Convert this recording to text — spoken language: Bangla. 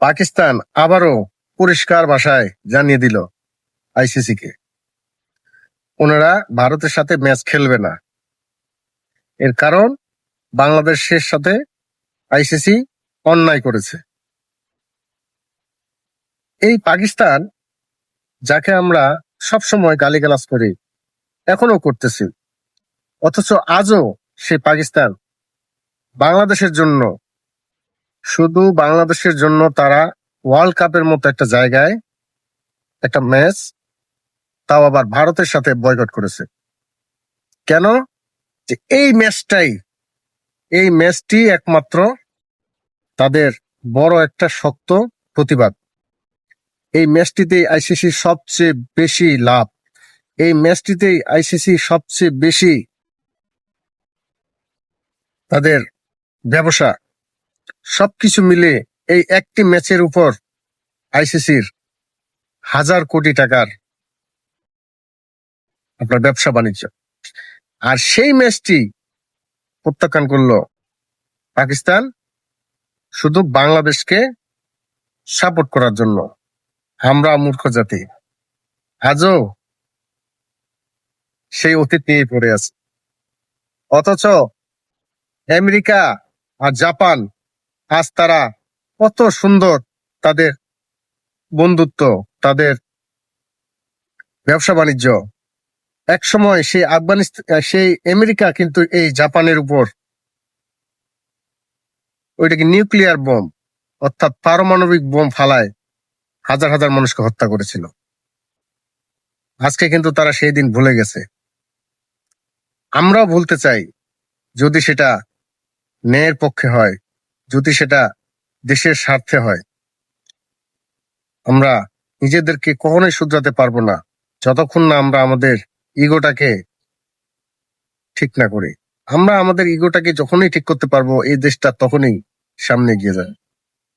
পাকিস্তান আবারও পরিষ্কার ভাষায় জানিয়ে দিল আইসিসি কে ওনারা ভারতের সাথে ম্যাচ খেলবে না। এর কারণ বাংলাদেশের সাথে আইসিসি অন্যায় করেছে। এই পাকিস্তান, যাকে আমরা সবসময় গালিগালাজ করি, এখনো করতেছি, অথচ আজও সে পাকিস্তান বাংলাদেশের জন্য, শুধু বাংলাদেশের জন্য তারা ওয়ার্ল্ড কাপের মতো একটা জায়গায় একটা ম্যাচ, তাও আবার ভারতের সাথে বয়কট করেছে। কেন? যে এই ম্যাচটি একমাত্র তাদের বড় একটা শক্ত প্রতিবাদ। এই ম্যাচটিতেই আইসিসির সবচেয়ে বেশি লাভ, এই ম্যাচটিতেই আইসিসি সবচেয়ে বেশি তাদের ব্যবসা, সবকিছু মিলে এই একটি ম্যাচের উপর আইসিসির হাজার কোটি টাকার আপনার ব্যবসা বাণিজ্য। আর সেই ম্যাচটি প্রত্যাখ্যান করলো পাকিস্তান শুধু বাংলাদেশকে সাপোর্ট করার জন্য। আমরা মূর্খ জাতি আজও সেই অতীত নিয়ে পড়ে আছে। অথচ আমেরিকা আর জাপান আজ তারা কত সুন্দর তাদের বন্ধুত্ব, তাদের ব্যবসা বাণিজ্য। একসময় সেই সেই আমেরিকা কিন্তু এই জাপানের উপর ওইটাকে নিউক্লিয়ার বোম অর্থাৎ পারমাণবিক বোম ফালায় হাজার হাজার মানুষকে হত্যা করেছিল। আজকে কিন্তু তারা সেই দিন ভুলে গেছে। আমরাও ভুলতে চাই, যদি সেটা ন্যায়ের পক্ষে হয়, যদি সেটা দেশের স্বার্থে হয়। আমরা নিজেদেরকে কখনোই শুধরাতে পারবো না যতক্ষণ না আমরা আমাদের ইগোটাকে ঠিক না করি। আমরা আমাদের ইগোটাকে যখনই ঠিক করতে পারবো, এই দেশটা তখনই সামনে এগিয়ে যায়।